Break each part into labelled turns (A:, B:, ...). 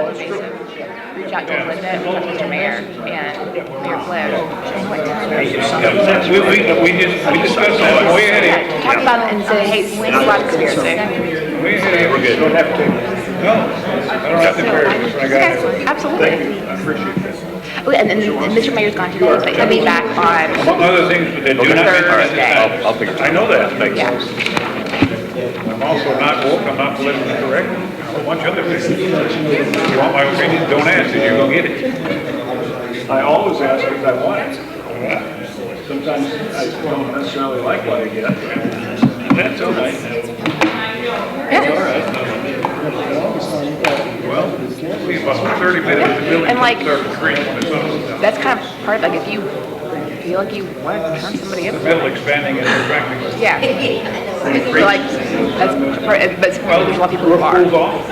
A: Reach out to Linda, Mr. Mayor, and Mayor Flynn.
B: We discussed that way ahead.
A: Talk about it and say, hey, it's a lot of conspiracy.
B: We're good. Don't have to. No, I don't have to carry this. I got it.
A: Absolutely.
B: Thank you. I appreciate that.
A: Oh, and Mr. Mayor's gone today, but he'll be back on.
B: Among other things, but they do not mention this time.
C: I'll figure it out.
B: I know that. Thank you.
A: Yeah.
B: I'm also not woke. I'm not politically correct. A whole bunch of other things. If you want my opinion, don't ask it. You're going to get it.
D: I always ask because I want it. Sometimes I don't necessarily like what I get.
B: That's all right.
A: Yeah.
D: All right.
B: Well, we have about 30 minutes to build
A: And like,
B: start to create when it's on.
A: that's kind of part of, like, if you feel like you want to turn somebody in.
B: Bill expanding and contracting.
A: Yeah. I feel like that's part, but there's a lot of people who
B: Roof
A: are.
B: pulls off.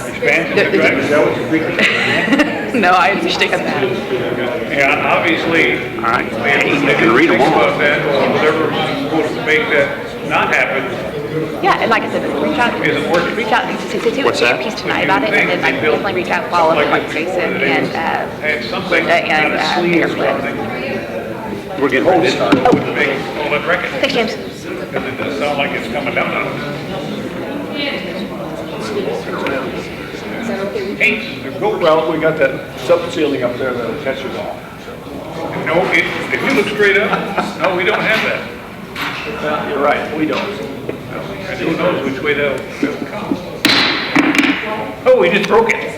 B: Expands and contracts. Is that what you're thinking?
A: No, I understand that.
B: Yeah, obviously,
C: All right.
B: they
C: can read them
B: think
C: all.
B: about that, or whatever is supposed to make that not happen
A: Yeah, and like I said, reach out,
B: isn't working.
A: reach out, say
C: What's
A: a
C: that?
A: piece tonight about it, and then I can definitely reach out, follow up with Jason and
B: Had something
A: and Mayor Flynn.
C: We're getting ready to start.
B: Wouldn't make all that record,
A: Thanks, James.
B: because it does sound like it's coming down on us. Hey, the goat.
D: Well, we got that sub-ceiling up there that'll catch it all.
B: No, if you look straight up, no, we don't have that.
D: You're right, we don't.
B: And who knows which way that'll come. Oh, we just broke it.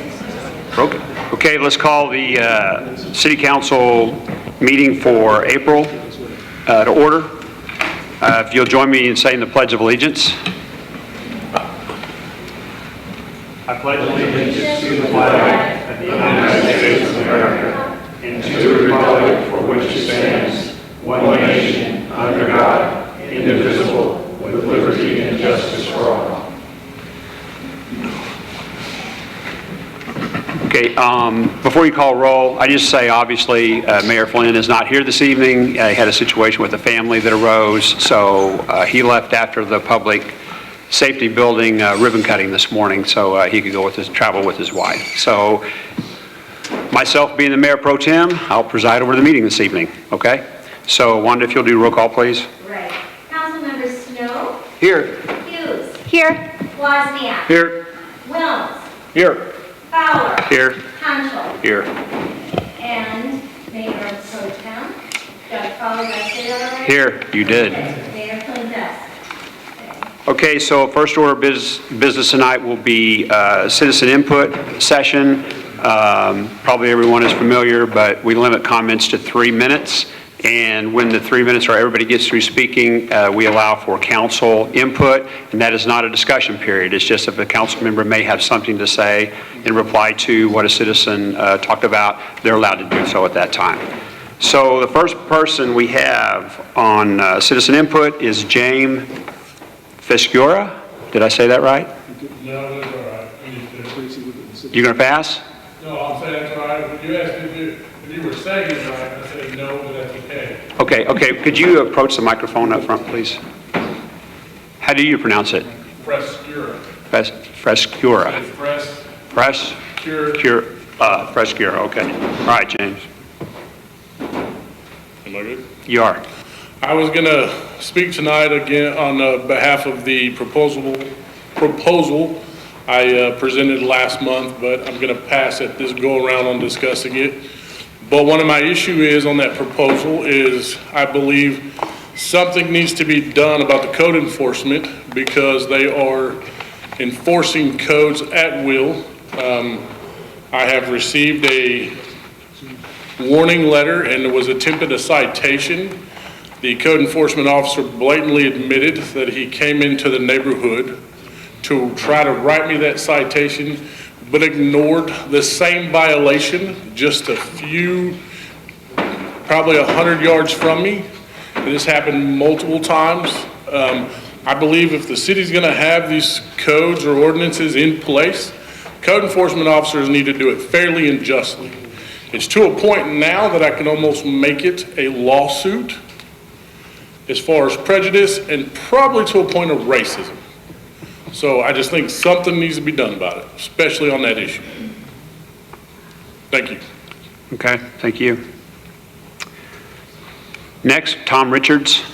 C: Broke it. Okay, let's call the city council meeting for April to order. If you'll join me in saying the Pledge of Allegiance.
D: I pledge allegiance to the flag of the United States of America and to the republic for which it stands, one nation, under God, indivisible, with liberty and justice for all.
C: Okay, before you call roll, I just say, obviously, Mayor Flynn is not here this evening. He had a situation with a family that arose, so he left after the public safety building ribbon cutting this morning, so he could go with travel with his wife. So, myself being the Mayor Pro Tem, I'll preside over the meeting this evening, okay? So, Wanda, if you'll do roll call, please.
E: Right. Councilmembers Snow,
C: Here.
E: Hughes,
A: Here.
E: Wozniak,
C: Here.
E: Wilms,
D: Here.
E: Fowler,
C: Here.
E: Hanschel,
C: Here.
E: and Mayor Pro Tem. Got followed by State Auditor.
C: Here, you did.
E: Mayor Flynn Best.
C: Okay, so first order of business tonight will be citizen input session. Probably everyone is familiar, but we limit comments to 3 minutes. And when the 3 minutes are everybody gets through speaking, we allow for council input, and that is not a discussion period. It's just if a council member may have something to say in reply to what a citizen talked about, they're allowed to do so at that time. So the first person we have on citizen input is James Fescura. Did I say that right?
F: No, that's all right.
C: You gonna pass?
F: No, I'm saying that's all right. You asked if you were saying it right, I said no, but that's okay.
C: Okay. Could you approach the microphone up front, please? How do you pronounce it?
F: Frescura.
C: Frescura.
F: It's
C: Frescura, okay. All right, James.
F: Am I good?
C: You are.
F: I was going to speak tonight again on behalf of the proposal I presented last month, but I'm going to pass at this go around on discussing it. But one of my issue is on that proposal is I believe something needs to be done about the code enforcement because they are enforcing codes at will. I have received a warning letter and there was attempted a citation. The code enforcement officer blatantly admitted that he came into the neighborhood to try to write me that citation, but ignored the same violation just a few, probably 100 yards from me. This happened multiple times. I believe if the city's gonna have these codes or ordinances in place, code enforcement officers need to do it fairly and justly. It's to a point now that I can almost make it a lawsuit as far as prejudice and probably to a point of racism. So I just think something needs to be done about it, especially on that issue. Thank you.
C: Okay, thank you. Next, Tom Richards.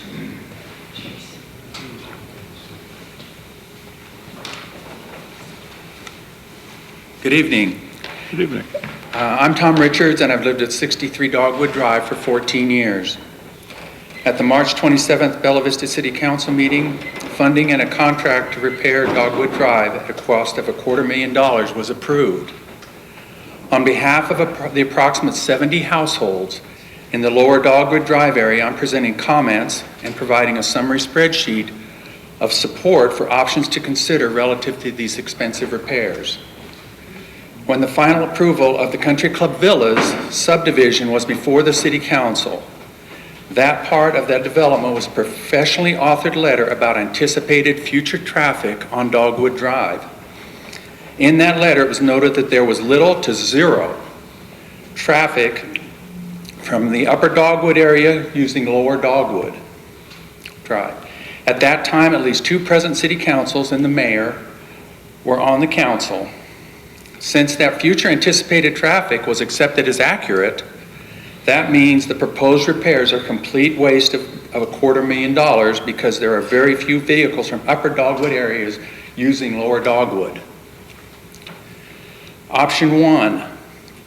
G: Good evening.
B: Good evening.
G: I'm Tom Richards, and I've lived at 63 Dogwood Drive for 14 years. At the March 27th Bella Vista City Council meeting, funding and a contract to repair Dogwood Drive at a cost of $250,000 was approved. On behalf of the approximate 70 households in the lower Dogwood Drive area, I'm presenting comments and providing a summary spreadsheet of support for options to consider relative to these expensive repairs. When the final approval of the Country Club Villas subdivision was before the City Council, that part of that development was a professionally authored letter about anticipated future traffic on Dogwood Drive. In that letter, it was noted that there was little to zero traffic from the upper Dogwood area using lower Dogwood Drive. At that time, at least 2 present city councils and the mayor were on the council. Since that future anticipated traffic was accepted as accurate, that means the proposed repairs are a complete waste of $250,000 because there are very few vehicles from upper Dogwood areas using lower Dogwood. Option 1,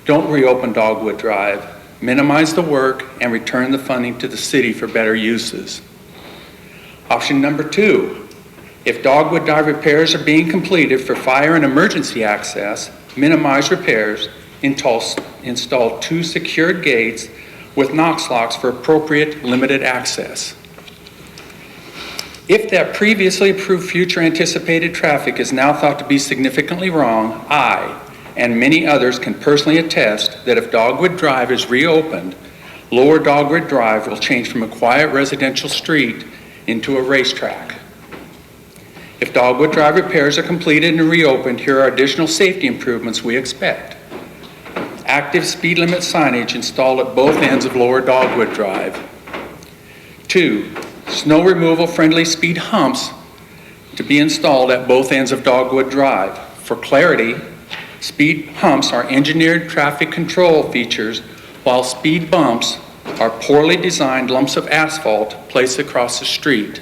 G: don't reopen Dogwood Drive, minimize the work, and return the funding to the city for better uses. Option number 2, if Dogwood Drive repairs are being completed for fire and emergency access, minimize repairs, install 2 secured gates with Knox locks for appropriate limited access. If that previously approved future anticipated traffic is now thought to be significantly wrong, I and many others can personally attest that if Dogwood Drive is reopened, lower Dogwood Drive will change from a quiet residential street into a racetrack. If Dogwood Drive repairs are completed and reopened, here are additional safety improvements we expect. Active speed limit signage installed at both ends of lower Dogwood Drive. 2, snow removal friendly speed humps to be installed at both ends of Dogwood Drive. For clarity, speed humps are engineered traffic control features, while speed bumps are poorly designed lumps of asphalt placed across the street.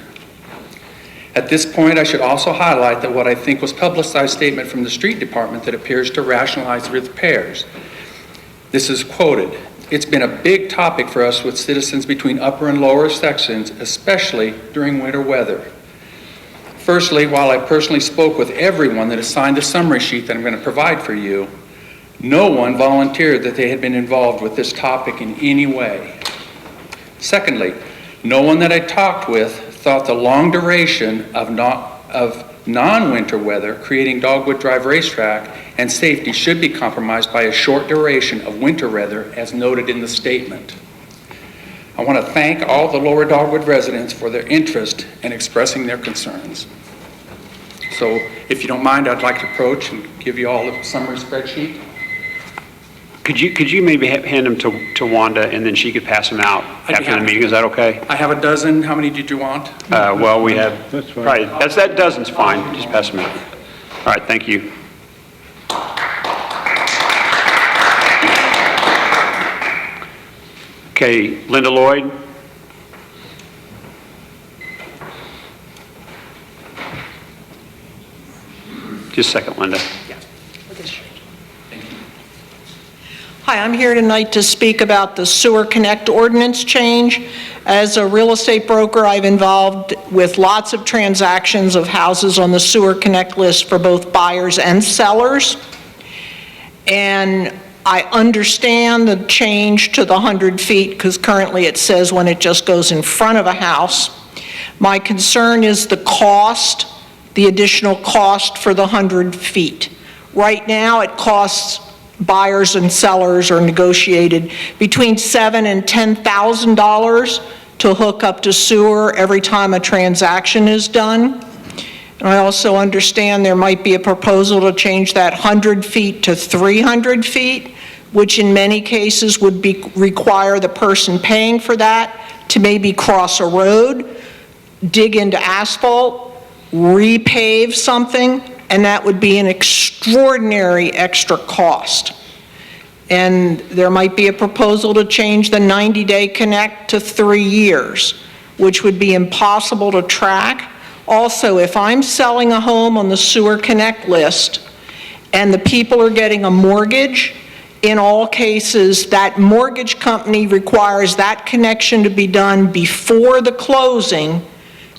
G: At this point, I should also highlight that what I think was publicized statement from the street department that appears to rationalize repairs. This is quoted, It's been a big topic for us with citizens between upper and lower sections, especially during winter weather. Firstly, while I personally spoke with everyone that has signed the summary sheet that I'm going to provide for you, no one volunteered that they had been involved with this topic in any way. Secondly, no one that I talked with thought the long duration of non-winter weather creating Dogwood Drive Racetrack and safety should be compromised by a short duration of winter weather as noted in the statement. I want to thank all the Lower Dogwood residents for their interest in expressing their concerns. So if you don't mind, I'd like to approach and give you all the summary spreadsheet.
C: Could you maybe hand them to Wanda, and then she could pass them out after the meeting? Is that okay?
G: I have a dozen. How many did you want?
C: Well, we have,
B: That's fine.
C: probably, that dozen's fine. Just pass them out. All right, thank you. Okay, Linda Lloyd. Just a second, Linda.
H: Hi, I'm here tonight to speak about the Sewer Connect ordinance change. As a real estate broker, I've involved with lots of transactions of houses on the Sewer Connect list for both buyers and sellers. And I understand the change to the 100 feet because currently it says when it just goes in front of a house. My concern is the cost, the additional cost for the 100 feet. Right now, it costs buyers and sellers are negotiated between $7,000 and $10,000 to hook up to sewer every time a transaction is done. And I also understand there might be a proposal to change that 100 feet to 300 feet, which in many cases would require the person paying for that to maybe cross a road, dig into asphalt, repave something, and that would be an extraordinary extra cost. And there might be a proposal to change the 90-day connect to 3 years, which would be impossible to track. Also, if I'm selling a home on the Sewer Connect list and the people are getting a mortgage, in all cases, that mortgage company requires that connection to be done before the closing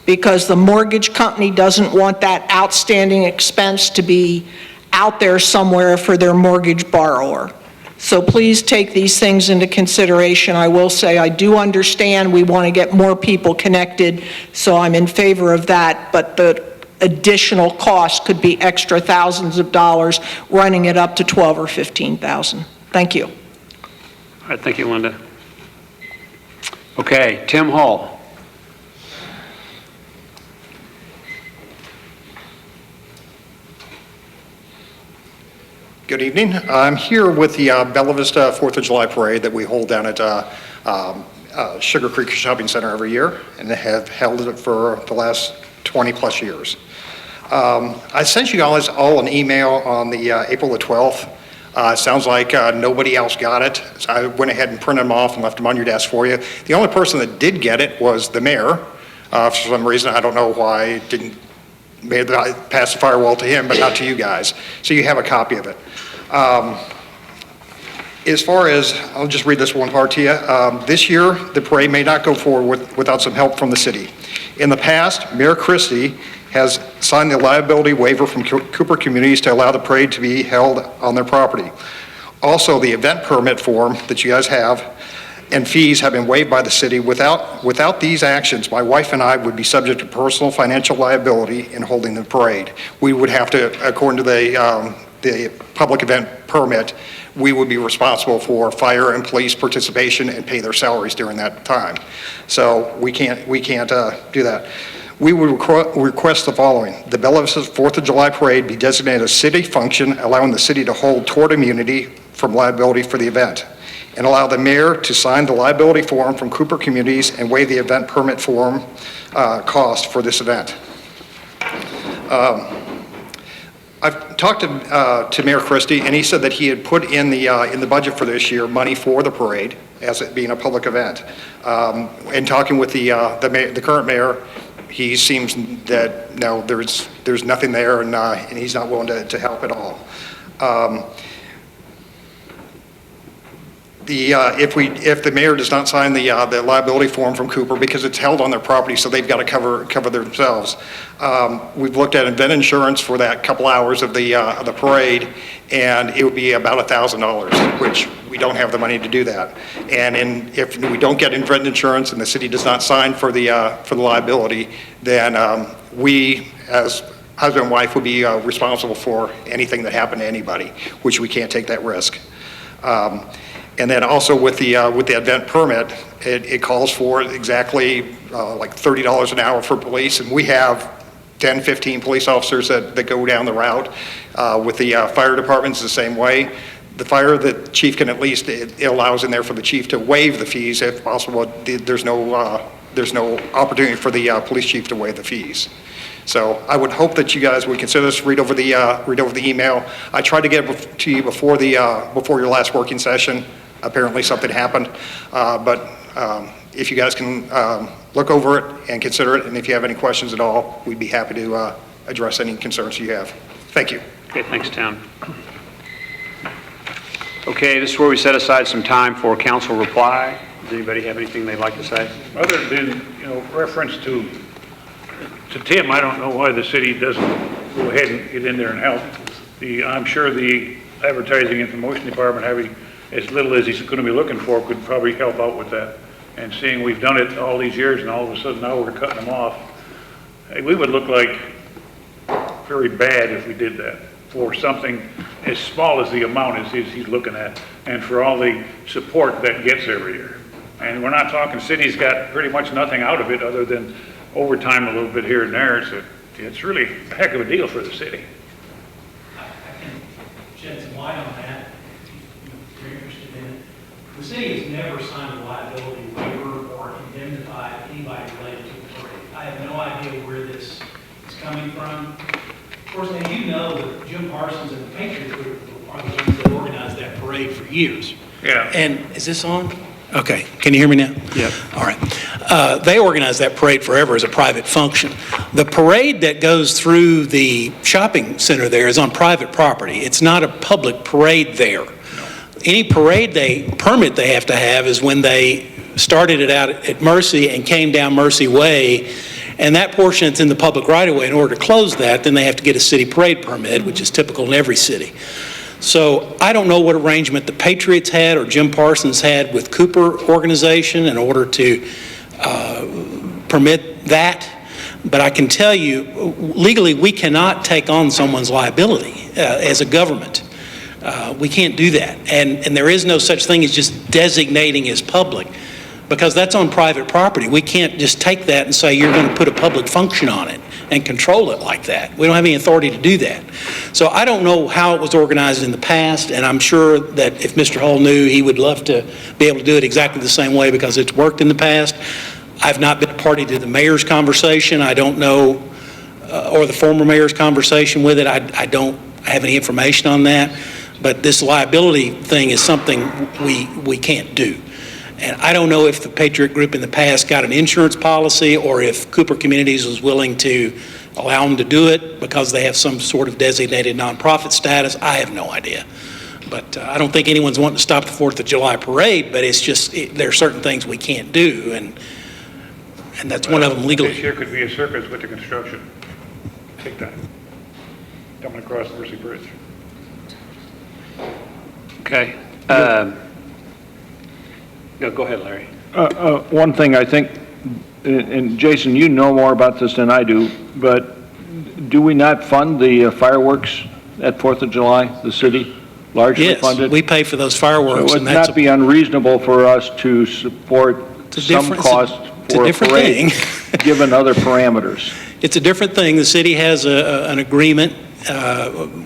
H: because the mortgage company doesn't want that outstanding expense to be out there somewhere for their mortgage borrower. So please take these things into consideration. I will say I do understand we want to get more people connected, so I'm in favor of that, but the additional cost could be extra thousands of dollars, running it up to 12 or 15,000. Thank you.
C: All right, thank you, Linda. Okay, Tim Hall.
I: Good evening. I'm here with the Bella Vista 4th of July Parade that we hold down at Sugar Creek Shopping Center every year, and have held it for the last 20 plus years. I sent you guys all an email on the April the 12th. Sounds like nobody else got it. So I went ahead and printed them off and left them on your desk for you. The only person that did get it was the mayor. For some reason, I don't know why it didn't pass the firewall to him, but not to you guys. So you have a copy of it. As far as, I'll just read this one part to you. This year, the parade may not go forward without some help from the city. In the past, Mayor Christie has signed the liability waiver from Cooper Communities to allow the parade to be held on their property. Also, the event permit form that you guys have and fees have been waived by the city. Without these actions, my wife and I would be subject to personal financial liability in holding the parade. We would have to, according to the public event permit, we would be responsible for fire and police participation and pay their salaries during that time. So we can't do that. We would request the following. The Bella Vista 4th of July Parade be designated a city function, allowing the city to hold tort immunity from liability for the event, and allow the mayor to sign the liability form from Cooper Communities and waive the event permit form cost for this event. I've talked to Mayor Christie, and he said that he had put in the budget for this year money for the parade, as it being a public event. And talking with the current mayor, he seems that no, there's nothing there, and he's not willing to help at all. if the mayor does not sign the liability form from Cooper, because it's held on their property, so they've got to cover themselves. We've looked at event insurance for that couple hours of the parade, and it would be about $1,000, which we don't have the money to do that. And if we don't get event insurance and the city does not sign for the liability, then we, as husband and wife, would be responsible for anything that happened to anybody, which we can't take that risk. And then also with the event permit, it calls for exactly like $30 an hour for police, and we have 10, 15 police officers that go down the route. With the fire departments, the same way. The fire, the chief can at least, it allows in there for the chief to waive the fees if possible. There's no opportunity for the police chief to waive the fees. So I would hope that you guys would consider this, read over the email. I tried to get it to you before your last working session. Apparently something happened, but if you guys can look over it and consider it, and if you have any questions at all, we'd be happy to address any concerns you have. Thank you.
C: Okay, thanks, Tim. Okay, this is where we set aside some time for council reply. Does anybody have anything they'd like to say?
B: Other than, reference to Tim, I don't know why the city doesn't go ahead and get in there and help. I'm sure the advertising and promotion department, having as little as he's going to be looking for, could probably help out with that. And seeing we've done it all these years and all of a sudden now we're cutting them off, we would look like very bad if we did that for something as small as the amount as he's looking at, and for all the support that gets every year. And we're not talking, city's got pretty much nothing out of it other than overtime a little bit here and there. So it's really a heck of a deal for the city.
J: I can shed some light on that if you're interested in it. The city has never signed a liability waiver or indemnified anybody related to the parade. I have no idea where this is coming from. Of course, as you know, that Jim Parsons and the Patriot Group are the ones that organized that parade for years.
B: Yeah.
J: And is this on? Okay, can you hear me now?
C: Yep.
J: All right. They organized that parade forever as a private function. The parade that goes through the shopping center there is on private property. It's not a public parade there. Any parade permit they have to have is when they started it out at Mercy and came down Mercy Way, and that portion that's in the public right-of-way. In order to close that, then they have to get a city parade permit, which is typical in every city. So I don't know what arrangement the Patriots had or Jim Parsons had with Cooper Organization in order to permit that, but I can tell you, legally, we cannot take on someone's liability as a government. We can't do that, and there is no such thing as just designating as public, because that's on private property. We can't just take that and say you're going to put a public function on it and control it like that. We don't have any authority to do that. So I don't know how it was organized in the past, and I'm sure that if Mr. Hull knew, he would love to be able to do it exactly the same way because it's worked in the past. I've not been a party to the mayor's conversation. I don't know, or the former mayor's conversation with it. I don't have any information on that. But this liability thing is something we can't do. And I don't know if the Patriot Group in the past got an insurance policy or if Cooper Communities was willing to allow them to do it because they have some sort of designated nonprofit status. I have no idea. But I don't think anyone's wanting to stop the 4th of July parade, but it's just, there are certain things we can't do, and that's one of them legally.
B: This year could be a circus with the construction. Big time. Coming across the Mercy Bridge.
C: Okay. No, go ahead, Larry.
K: One thing I think, and Jason, you know more about this than I do, but do we not fund the fireworks at 4th of July, the city largely funded?
J: Yes, we pay for those fireworks.
K: So it would not be unreasonable for us to support some cost for a parade, given other parameters.
J: It's a different thing. The city has an agreement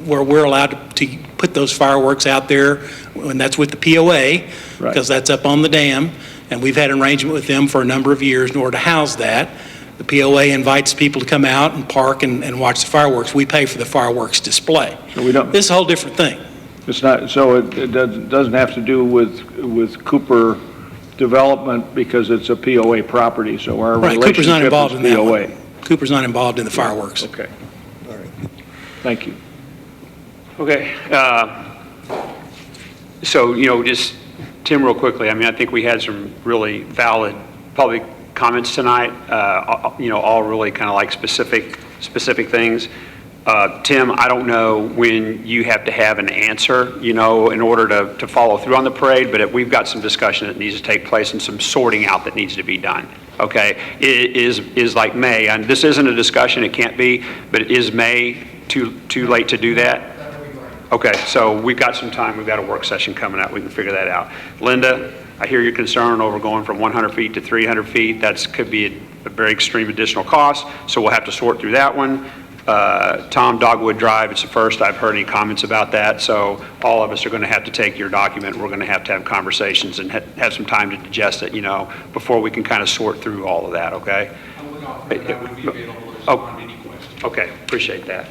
J: where we're allowed to put those fireworks out there, and that's with the POA, because that's up on the dam, and we've had an arrangement with them for a number of years in order to house that. The POA invites people to come out and park and watch the fireworks. We pay for the fireworks display.
K: So we don't.
J: This is a whole different thing.
K: It's not. So it doesn't have to do with Cooper development because it's a POA property. So our relationship
J: Cooper's not involved in
K: POA.
J: that one. Cooper's not involved in the fireworks.
K: Okay. All right. Thank you.
C: Okay. So, just Tim, real quickly, I mean, I think we had some really valid public comments tonight, all really kind of like specific things. Tim, I don't know when you have to have an answer, in order to follow through on the parade, but we've got some discussion that needs to take place and some sorting out that needs to be done, okay? It is like May, and this isn't a discussion, it can't be, but is May too late to do that? Okay, so we've got some time, we've got a work session coming up, we can figure that out. Linda, I hear your concern over going from 100 feet to 300 feet. That could be a very extreme additional cost, so we'll have to sort through that one. Tom, Dogwood Drive, it's the first I've heard any comments about that, so all of us are going to have to take your document. We're going to have conversations and have some time to digest it, before we can kind of sort through all of that, okay?
G: I would offer that I would be available to respond to any questions.
C: Okay, appreciate that.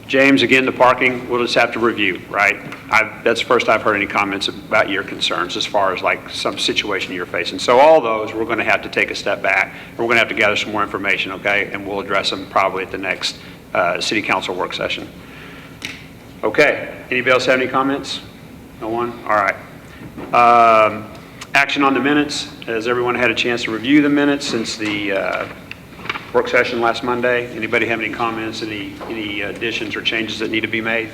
C: James, again, the parking, we'll just have to review, right? That's the first I've heard any comments about your concerns as far as like some situation you're facing. So all those, we're going to have to take a step back, and we're going to have to gather some more information, okay? And we'll address them probably at the next city council work session. Okay, anybody else have any comments? No one? All right. Action on the minutes. Has everyone had a chance to review the minutes since the work session last Monday? Anybody have any comments, any additions or changes that need to be made?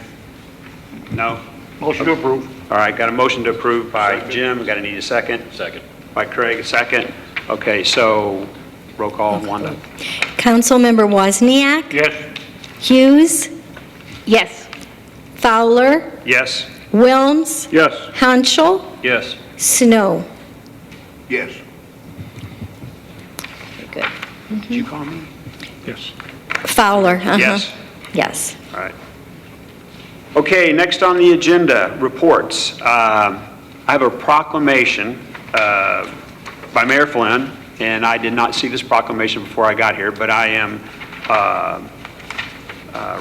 C: No?
B: Motion to approve.
C: All right, got a motion to approve by Jim. Got to need a second?
B: Second.
C: By Craig, a second. Okay, so roll call, Wanda.
E: Councilmember Wozniak,
B: Yes.
E: Hughes,
A: Yes.
E: Fowler,
C: Yes?
E: Wilms,
B: Yes.
E: Hanschel,
C: Yes.
E: Snow.
B: Yes.
E: Good.
C: Did you call me?
B: Yes.
E: Fowler,
C: Yes.
E: Yes.
C: All right. Okay, next on the agenda, reports. I have a proclamation by Mayor Flynn, and I did not see this proclamation before I got here, but I am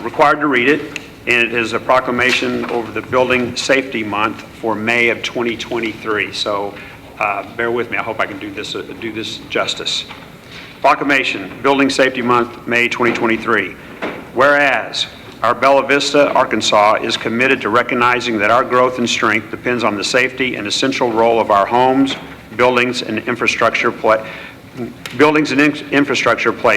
C: required to read it, and it is a proclamation over the Building Safety Month for May of 2023. So bear with me. I hope I can do this justice. Proclamation, Building Safety Month, May 2023. Whereas our Bella Vista, Arkansas is committed to recognizing that our growth and strength depends on the safety and essential role of our homes, buildings, and infrastructure play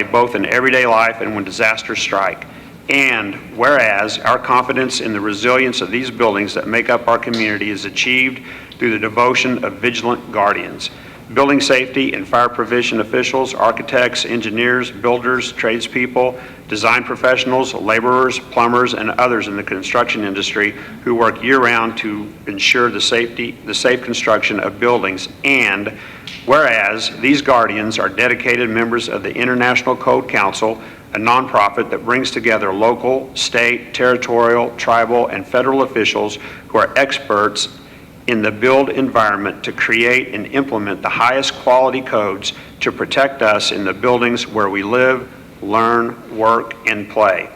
C: both in everyday life and when disasters strike. And whereas our confidence in the resilience of these buildings that make up our community is achieved through the devotion of vigilant guardians. Building safety and fire prevention officials, architects, engineers, builders, tradespeople, design professionals, laborers, plumbers, and others in the construction industry who work year-round to ensure the safe construction of buildings. And whereas these guardians are dedicated members of the International Code Council, a nonprofit that brings together local, state, territorial, tribal, and federal officials who are experts in the built environment to create and implement the highest quality codes to protect us in the buildings where we live, learn, work, and play.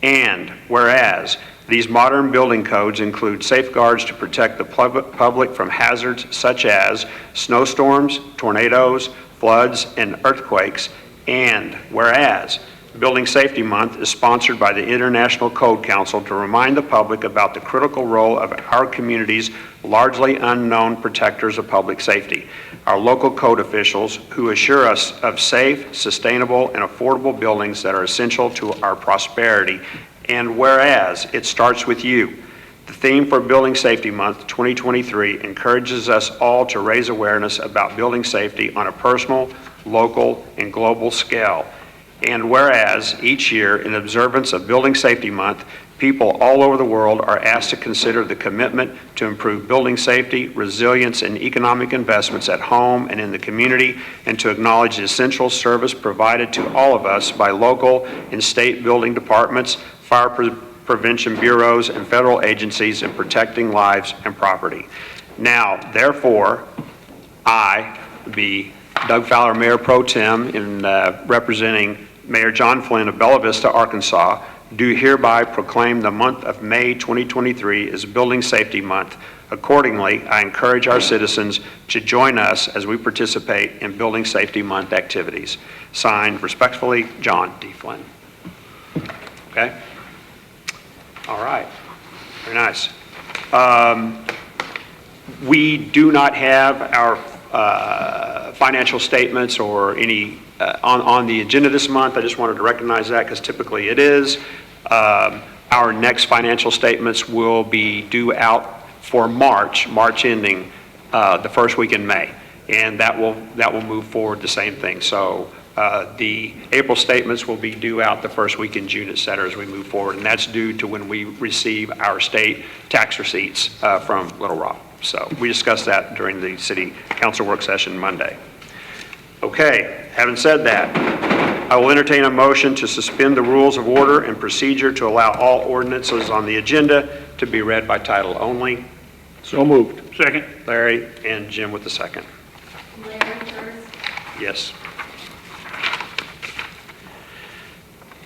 C: And whereas these modern building codes include safeguards to protect the public from hazards such as snowstorms, tornadoes, floods, and earthquakes. And whereas Building Safety Month is sponsored by the International Code Council to remind the public about the critical role of our community's largely unknown protectors of public safety, our local code officials who assure us of safe, sustainable, and affordable buildings that are essential to our prosperity. And whereas it starts with you, the theme for Building Safety Month 2023 encourages us all to raise awareness about building safety on a personal, local, and global scale. And whereas each year in observance of Building Safety Month, people all over the world are asked to consider the commitment to improve building safety, resilience, and economic investments at home and in the community, and to acknowledge the essential service provided to all of us by local and state building departments, fire prevention bureaus, and federal agencies in protecting lives and property. Now, therefore, I, Doug Fowler, Mayor Pro Tem, in representing Mayor John Flynn of Bella Vista, Arkansas, do hereby proclaim the month of May 2023 as Building Safety Month. Accordingly, I encourage our citizens to join us as we participate in Building Safety Month activities. Signed, respectfully, John D. Flynn. Okay? All right. Very nice. We do not have our financial statements or any on the agenda this month. I just wanted to recognize that because typically it is. Our next financial statements will be due out for March ending the first week in May, and that will move forward the same thing. So the April statements will be due out the first week in June, et cetera, as we move forward, and that's due to when we receive our state tax receipts from Little Rock. So we discussed that during the City Council work session Monday. Okay, having said that, I will entertain a motion to suspend the rules of order and procedure to allow all ordinances on the agenda to be read by title only.
K: So moved.
B: Second?
C: Larry and Jim with the second.
L: Larry first.
C: Yes.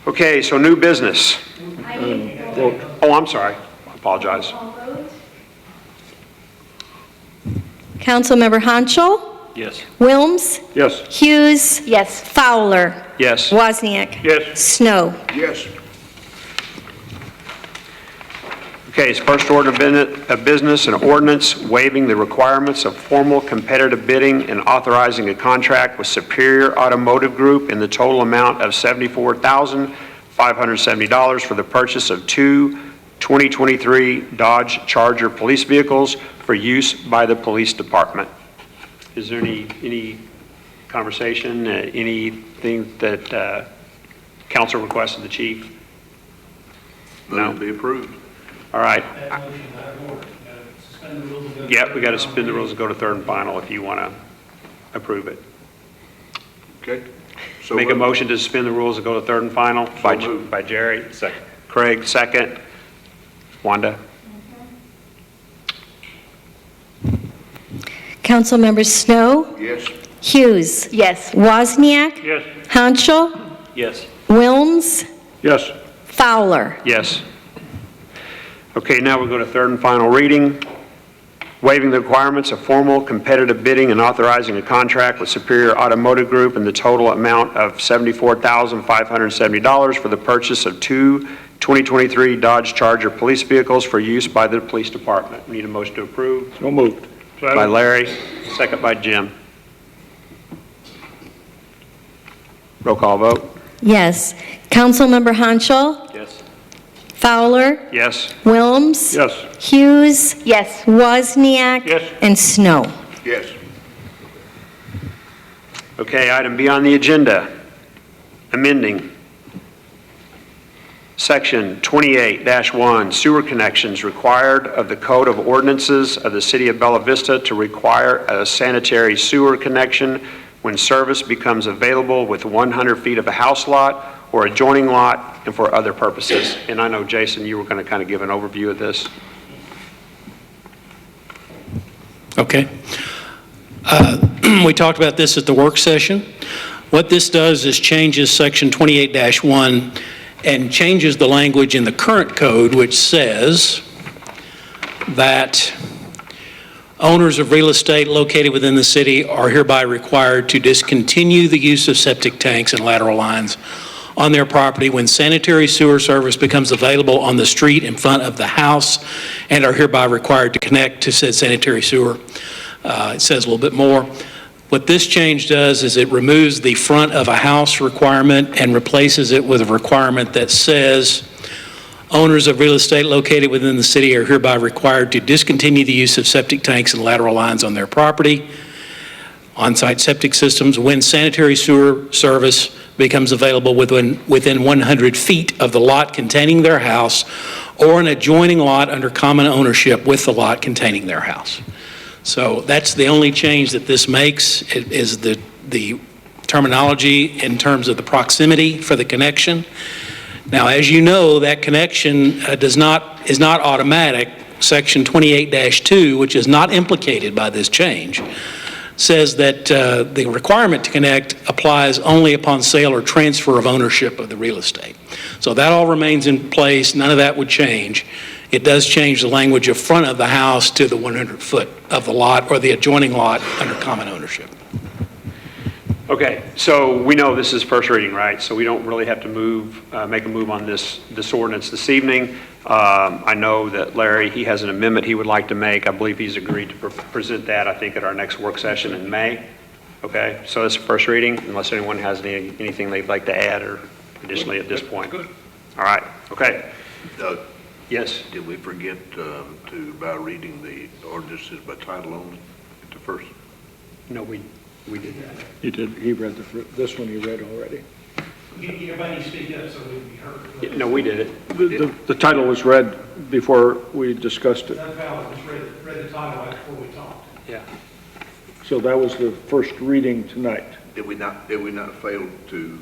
C: Okay, so new business.
L: I need to
K: Vote.
C: Oh, I'm sorry. I apologize.
L: call vote.
E: Councilmember Hanschel,
B: Yes.
E: Wilms,
K: Yes.
E: Hughes,
A: Yes.
E: Fowler,
C: Yes.
E: Wozniak,
B: Yes.
E: Snow.
K: Yes.
C: Okay, it's first order of business, an ordinance waiving the requirements of formal competitive bidding and authorizing a contract with Superior Automotive Group in the total amount of $74,570 for the purchase of two 2023 Dodge Charger police vehicles for use by the police department. Is there any conversation, anything that council requested the chief? No?
B: Be approved.
C: All right. Yeah, we got to suspend the rules and go to third and final if you want to approve it.
B: Okay.
C: Make a motion to suspend the rules and go to third and final by Jerry.
B: Second.
C: Craig, second. Wanda?
E: Councilmembers Snow,
B: Yes.
E: Hughes,
A: Yes.
E: Wozniak,
B: Yes.
E: Hanschel,
B: Yes.
E: Wilms,
K: Yes.
E: Fowler.
C: Yes. Okay, now we'll go to third and final reading. Waiving the requirements of formal competitive bidding and authorizing a contract with Superior Automotive Group in the total amount of $74,570 for the purchase of two 2023 Dodge Charger police vehicles for use by the police department. We need a motion to approve.
K: So moved.
C: By Larry, second by Jim. Roll call vote.
E: Yes. Councilmember Hanschel,
B: Yes.
E: Fowler,
C: Yes.
E: Wilms,
K: Yes.
E: Hughes,
A: Yes.
E: Wozniak,
B: Yes.
E: and Snow.
B: Yes.
C: Okay, item B on the agenda, amending Section 28-1, sewer connections required of the Code of Ordinances of the City of Bella Vista to require a sanitary sewer connection when service becomes available with 100 feet of a house lot or adjoining lot and for other purposes. And I know, Jason, you were going to kind of give an overview of this.
J: Okay. We talked about this at the work session. What this does is changes Section 28-1 and changes the language in the current code, which says that owners of real estate located within the city are hereby required to discontinue the use of septic tanks and lateral lines on their property when sanitary sewer service becomes available on the street in front of the house and are hereby required to connect to said sanitary sewer. It says a little bit more. What this change does is it removes the front of a house requirement and replaces it with a requirement that says owners of real estate located within the city are hereby required to discontinue the use of septic tanks and lateral lines on their property, on-site septic systems, when sanitary sewer service becomes available within 100 feet of the lot containing their house or an adjoining lot under common ownership with the lot containing their house. So that's the only change that this makes, is the terminology in terms of the proximity for the connection. Now, as you know, that connection is not automatic. Section 28-2, which is not implicated by this change, says that the requirement to connect applies only upon sale or transfer of ownership of the real estate. So that all remains in place. None of that would change. It does change the language of front of the house to the 100 foot of the lot or the adjoining lot under common ownership.
C: Okay, so we know this is first reading, right? So we don't really have to make a move on this ordinance this evening. I know that Larry, he has an amendment he would like to make. I believe he's agreed to present that, I think, at our next work session in May. Okay, so it's first reading, unless anyone has anything they'd like to add or additionally at this point.
B: Good.
C: All right, okay.
M: Doug,
C: Yes?
M: did we forget by reading the ordinances by title only at the first?
C: No, we did that.
K: He did, he read this one he read already.
J: Everybody speak up so we can be heard.
C: Yeah, no, we did it.
K: The title was read before we discussed it.
J: Doug Fowler just read the title right before we talked.
C: Yeah.
K: So that was the first reading tonight.
M: Did we not fail to,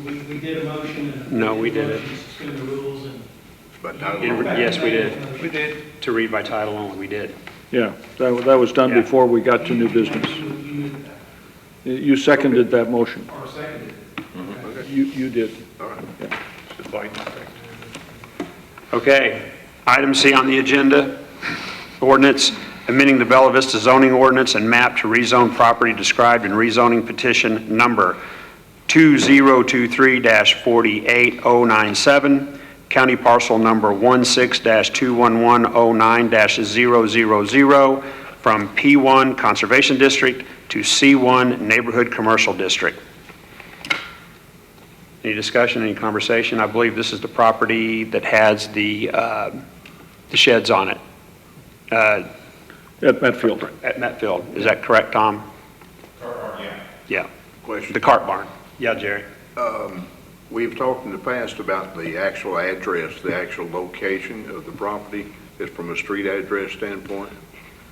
J: We did a motion. And
C: No, we did it.
J: Suspend the rules and.
M: by title only?
C: Yes, we did. We did. To read by title only, we did.
K: Yeah, that was done
C: Yeah.
K: before we got to new business. You seconded that motion.
J: Or seconded.
K: You did.
M: All right.
B: It's the Biden effect.
C: Okay, item C on the agenda, ordinance amending the Bella Vista zoning ordinance and map to rezone property described in rezoning petition number 2023-48097, county parcel number 16-21109-000 from P1 Conservation District to C1 Neighborhood Commercial District. Any discussion, any conversation? I believe this is the property that has the sheds on it.
K: At Metfield.
C: At Metfield. Is that correct, Tom?
M: Yeah.
C: Yeah.
M: Question.
C: The cart barn. Yeah, Jerry.
M: We've talked in the past about the actual address, the actual location of the property, is from a street address standpoint.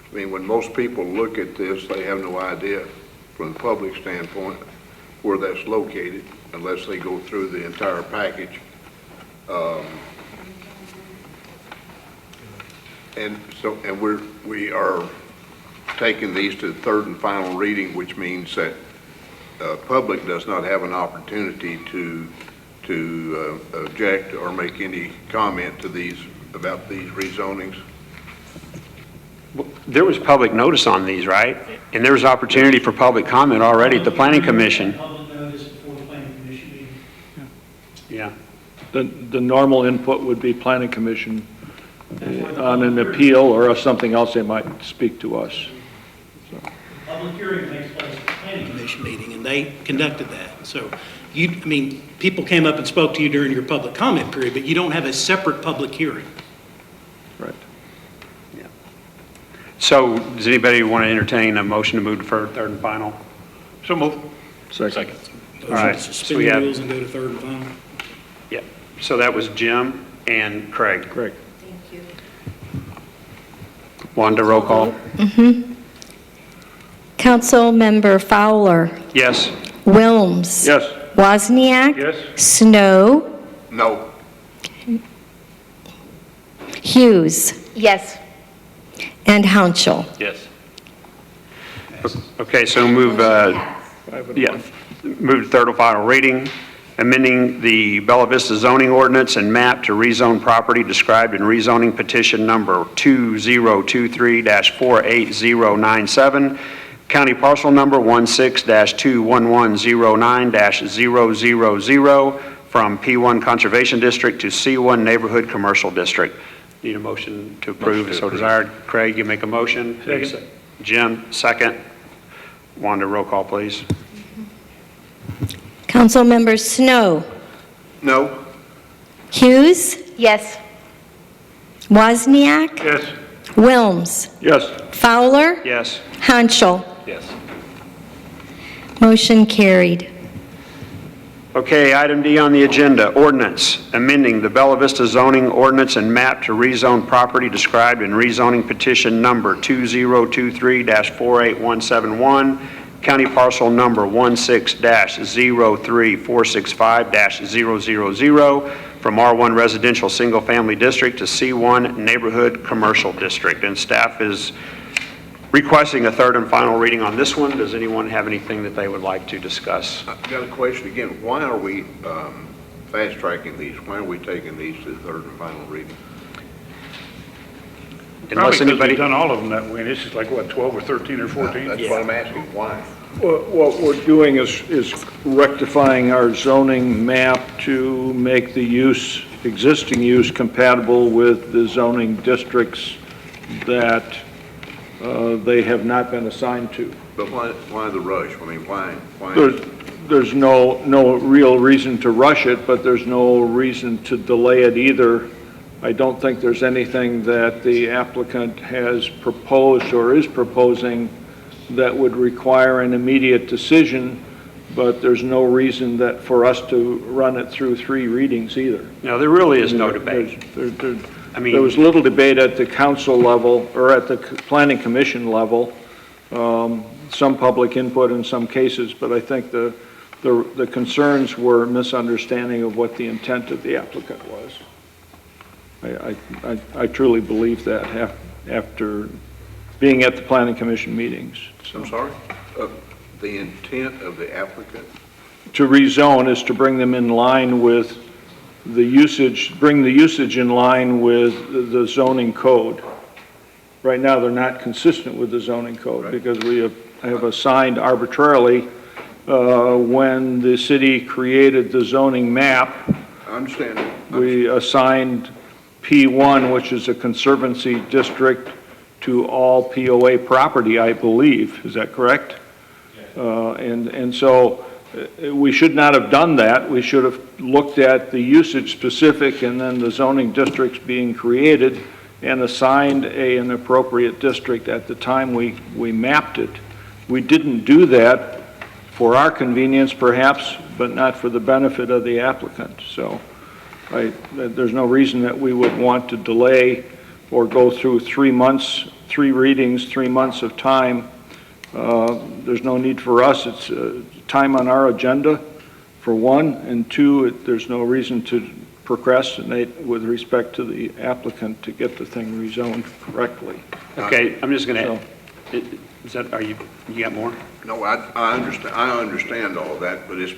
M: I mean, when most people look at this, they have no idea from the public standpoint where that's located unless they go through the entire package. And we are taking these to the third and final reading, which means that public does not have an opportunity to object or make any comment to these, about these rezonings.
C: There was public notice on these, right? And there was opportunity for public comment already at the Planning Commission.
J: Public notice before the planning commission meeting.
C: Yeah.
K: The normal input would be planning commission on an appeal or something else they might speak to us.
J: Public hearing takes place at the planning commission meeting, and they conducted that. So people came up and spoke to you during your public comment period, but you don't have a separate public hearing.
K: Right.
C: Yeah. So does anybody want to entertain a motion to move to third and final?
B: So move.
K: Second.
C: All right,
J: Motion to
C: so
J: suspend
C: we
J: the
C: have-
J: rules and go to third and final.
C: Yeah. So that was Jim and Craig.
K: Craig.
L: Thank you.
C: Wanda, roll call.
E: Councilmember Fowler,
C: Yes.
E: Wilms.
K: Yes.
E: Wozniak.
B: Yes.
E: Snow.
M: No.
E: Hughes.
A: Yes.
E: And Hounshell.
B: Yes.
C: Okay, so move, move to third and final reading, amending the Bella Vista zoning ordinance and map to rezone property described in rezoning petition number 2023-48097, county parcel number 16-21109-000 from P1 Conservation District to C1 Neighborhood Commercial District. Need a motion to approve, so desired. Craig, you make a motion.
B: Second.
C: Jim, second. Wanda, roll call, please.
E: Councilmember Snow.
M: No.
E: Hughes.
A: Yes.
E: Wozniak.
B: Yes.
E: Wilms.
K: Yes.
E: Fowler.
C: Yes.
E: Hounshell.
B: Yes.
E: Motion carried.
C: Okay, item D on the agenda, ordinance, amending the Bella Vista zoning ordinance and map to rezone property described in rezoning petition number 2023-48171, county parcel number 16-03465-000 from R1 Residential Single Family District to C1 Neighborhood Commercial District. And staff is requesting a third and final reading on this one. Does anyone have anything that they would like to discuss?
M: I've got a question again. Why are we fast tracking these? Why are we taking these to the third and final reading?
B: Probably because
C: anybody...
B: we've done all of them that way, and this is like, what, 12 or 13 or 14?
M: That's what I'm asking, why?
K: What we're doing is rectifying our zoning map to make the existing use compatible with the zoning districts that they have not been assigned to.
M: But why the rush? I mean, why?
K: There's no real reason to rush it, but there's no reason to delay it either. I don't think there's anything that the applicant has proposed or is proposing that would require an immediate decision, but there's no reason that for us to run it through 3 readings either.
C: No, there really is no debate.
K: There was little debate at the council level or at the planning commission level, some public input in some cases, but I think the concerns were misunderstanding of what the intent of the applicant was. I truly believe that after being at the planning commission meetings. So.
M: I'm sorry? The intent of the applicant?
K: To rezone is to bring them in line with the usage, bring the usage in line with the zoning code. Right now, they're not consistent with the zoning code because we have assigned arbitrarily when the city created the zoning map.
M: I understand it.
K: We assigned P1, which is a conservancy district, to all POA property, I believe. Is that correct? And so we should not have done that. We should have looked at the usage specific and then the zoning districts being created and assigned an appropriate district at the time we mapped it. We didn't do that for our convenience perhaps, but not for the benefit of the applicant. So there's no reason that we would want to delay or go through 3 months, 3 readings, 3 months of time. There's no need for us. It's time on our agenda, for one, and two, there's no reason to procrastinate with respect to the applicant to get the thing rezoned correctly.
C: Okay, I'm just going to, you got more?
M: No, I understand all that, but this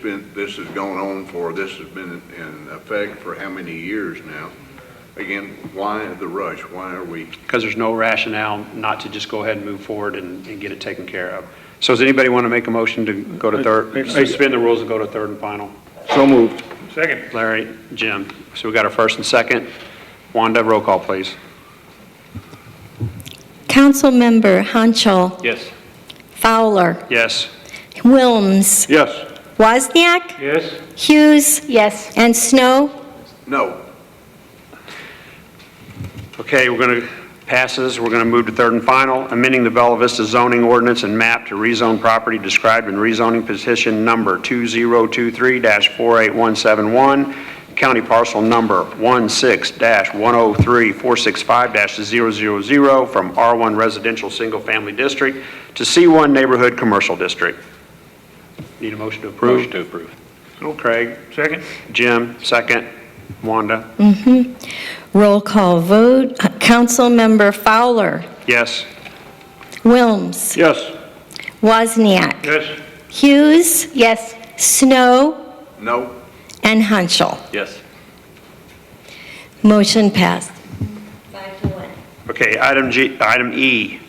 M: has gone on this has been in effect for how many years now? Again, why the rush? Why are we?
C: Because there's no rationale not to just go ahead and move forward and get it taken care of. So does anybody want to make a motion to go to third, suspend the rules and go to third and final?
K: So moved.
B: Second.
C: Larry, Jim. So we got our first and second. Wanda, roll call, please.
E: Councilmember Hanschel.
C: Yes.
E: Fowler.
C: Yes.
E: Wilms.
K: Yes.
E: Wozniak.
B: Yes.
E: Hughes.
A: Yes.
E: And Snow.
M: No.
C: Okay, we're going to passes. We're going to move to third and final, amending the Bella Vista zoning ordinance and map to rezone property described in rezoning petition number 2023-48171, county parcel number 16-103-465-000 from R1 residential single family district to C1 neighborhood commercial district. Need a motion to approve?
D: Motion to approve.
C: Craig.
B: Second.
C: Jim, second. Wanda.
E: Roll call vote. Councilmember Fowler.
C: Yes.
E: Wilms.
K: Yes.
E: Wozniak.
B: Yes.
E: Hughes.
A: Yes.
E: Snow.
M: No.
E: And Hanschel.
D: Yes.
E: Motion passed. 5-1.
C: Okay, item E,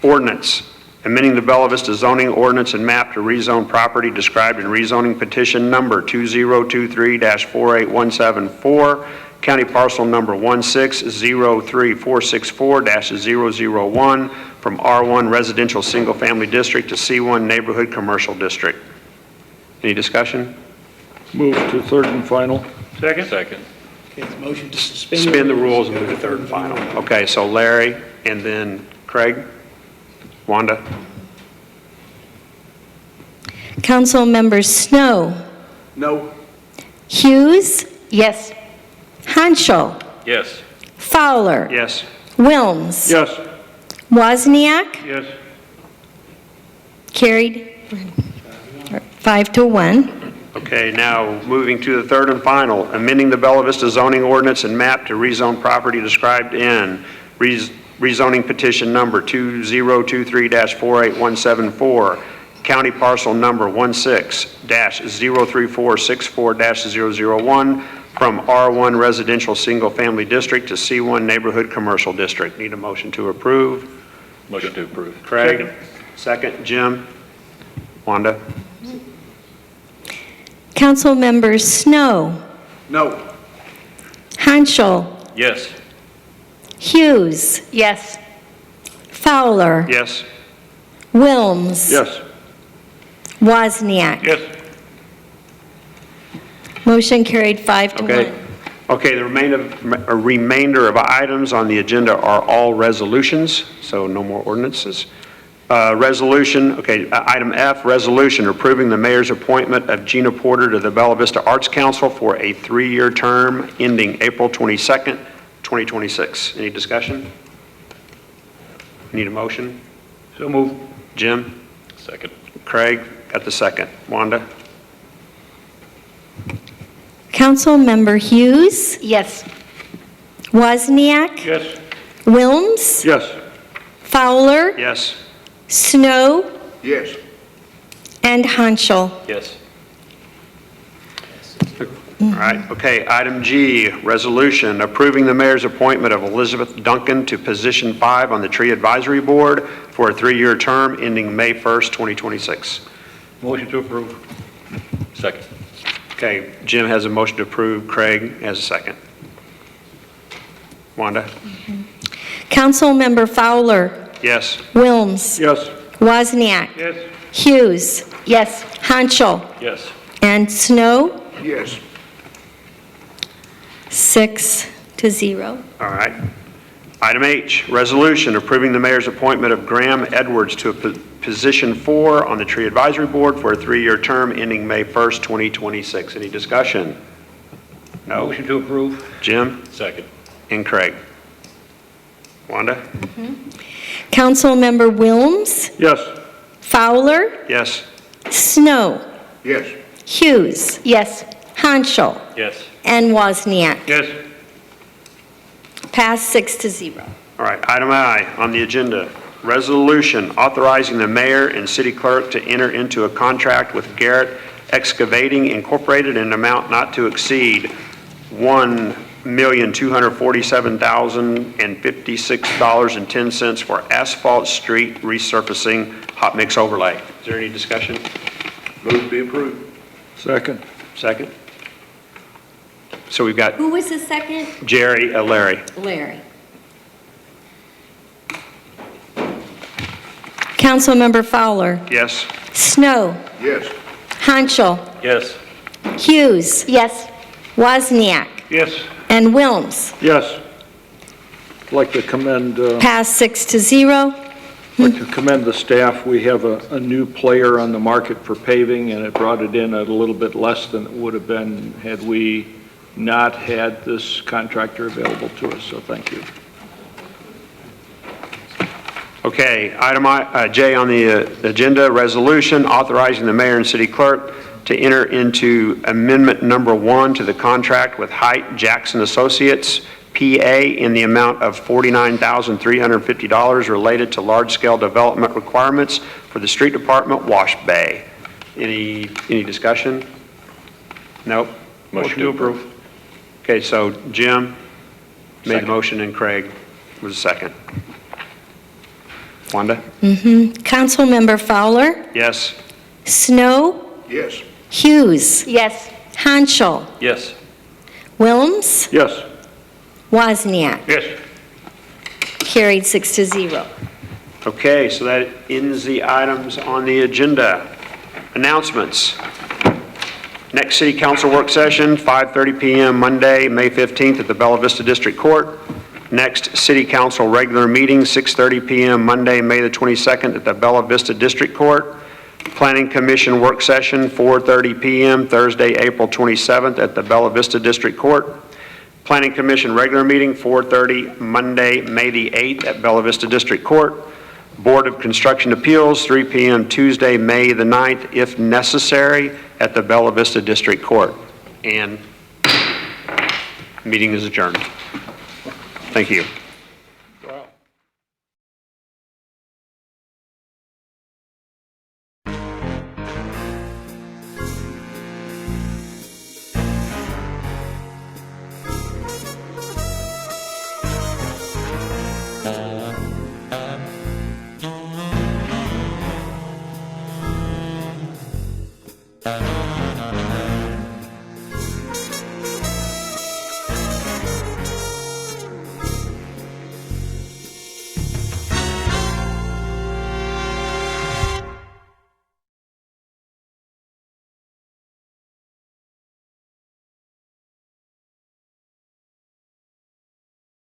C: ordinance, amending the Bella Vista zoning ordinance and map to rezone property described in rezoning petition number 2023-48174, county parcel number 1603464-001 from R1 residential single family district to C1 neighborhood commercial district. Any discussion?
K: Move to third and final.
B: Second.
D: Second.
J: Okay, the motion to suspend
C: Suspend the rules and move to third and final. Okay, so Larry and then Craig. Wanda?
E: Councilmember Snow.
M: No.
E: Hughes.
A: Yes.
E: Hanschel.
D: Yes.
E: Fowler.
C: Yes.
E: Wilms.
K: Yes.
E: Wozniak.
B: Yes.
E: Carried 5-1.
C: Okay, now moving to the third and final, amending the Bella Vista zoning ordinance and map to rezone property described in rezoning petition number 2023-48174, county parcel number 16-03464-001 from R1 Residential Single Family District to C1 Neighborhood Commercial District. Need a motion to approve.
D: Motion to approve.
C: Craig? Second. Jim? Wanda?
E: Council members Snow,
B: No.
E: Hanschel,
D: Yes.
E: Hughes,
A: Yes.
E: Fowler,
C: Yes.
E: Wilms,
K: Yes.
E: Wozniak.
B: Yes.
E: Motion carried 5 to 1.
C: Okay. Okay, the remainder of items on the agenda are all resolutions, so no more ordinances. Item F, resolution approving the mayor's appointment of Gina Porter to the Bella Vista Arts Council for a 3-year term ending April 22nd, 2026. Any discussion? Need a motion?
B: So move.
C: Jim?
D: Second.
C: Craig? Got the second. Wanda?
E: Council member Hughes,
A: Yes.
E: Wozniak,
B: Yes.
E: Wilms,
K: Yes.
E: Fowler,
C: Yes.
E: Snow,
M: Yes.
E: and Hanschel.
D: Yes.
C: All right, okay, item G, resolution approving the mayor's appointment of Elizabeth Duncan to position 5 on the Tree Advisory Board for a 3-year term ending May 1st, 2026.
B: Motion to approve.
D: Second.
C: Okay, Jim has a motion to approve, Craig has a second. Wanda?
E: Council member Fowler,
C: Yes.
E: Wilms,
K: Yes.
E: Wozniak,
B: Yes.
E: Hughes,
A: Yes.
E: Hanschel,
D: Yes.
E: and Snow,
M: Yes.
E: 6 to 0.
C: All right. Item H, resolution approving the mayor's appointment of Graham Edwards to a position 4 on the Tree Advisory Board for a 3-year term ending May 1st, 2026. Any discussion? No.
B: Motion to approve.
C: Jim
D: Second.
C: and Craig. Wanda?
E: Council member Wilms,
K: Yes.
E: Fowler,
C: Yes.
E: Snow,
M: Yes.
E: Hughes,
A: Yes.
E: Hanschel,
D: Yes.
E: and Wozniak.
B: Yes.
E: Passed 6 to 0.
C: All right, item I on the agenda, resolution authorizing the mayor and city clerk to enter into a contract with Garrett Excavating Incorporated in an amount not to exceed $1,247,056.10 for asphalt street resurfacing hot mix overlay. Is there any discussion?
M: Move to be approved.
K: Second.
C: Second? So we've got
E: Who was the second?
C: Jerry, Larry.
E: Larry. Council member Fowler,
C: Yes?
E: Snow,
M: Yes.
E: Hanschel,
D: Yes.
E: Hughes,
A: Yes.
E: Wozniak,
B: Yes.
E: and Wilms.
K: Yes. I'd like to commend,
E: Passed 6 to 0.
K: the staff. We have a new player on the market for paving, and it brought it in at a little bit less than it would have been had we not had this contractor available to us, so thank you.
C: Okay, item J on the agenda, resolution authorizing the mayor and city clerk to enter into amendment number 1 to the contract with Height Jackson Associates, PA, in the amount of $49,350 related to large-scale development requirements for the street department, Wash Bay. Any discussion? Nope.
D: Motion to approve.
C: Okay, so Jim made the
D: Second.
C: motion and Craig was the second. Wanda?
E: Council member Fowler,
C: Yes?
E: Snow,
M: Yes.
E: Hughes,
A: Yes.
E: Hanschel,
D: Yes.
E: Wilms,
K: Yes.
E: Wozniak.
B: Yes.
E: Carried 6 to 0.
C: Okay, so that ends the items on the agenda. Announcements. Next city council work session, 5:30 PM Monday, May 15th at the Bella Vista District Court. Next city council regular meeting, 6:30 PM Monday, May the 22nd at the Bella Vista District Court. Planning Commission work session, 4:30 PM Thursday, April 27th at the Bella Vista District Court. Planning Commission regular meeting, 4:30 Monday, May the 8th at Bella Vista District Court. Board of Construction Appeals, 3 PM Tuesday, May the 9th, if necessary, at the Bella Vista District Court. And meeting is adjourned. Thank you.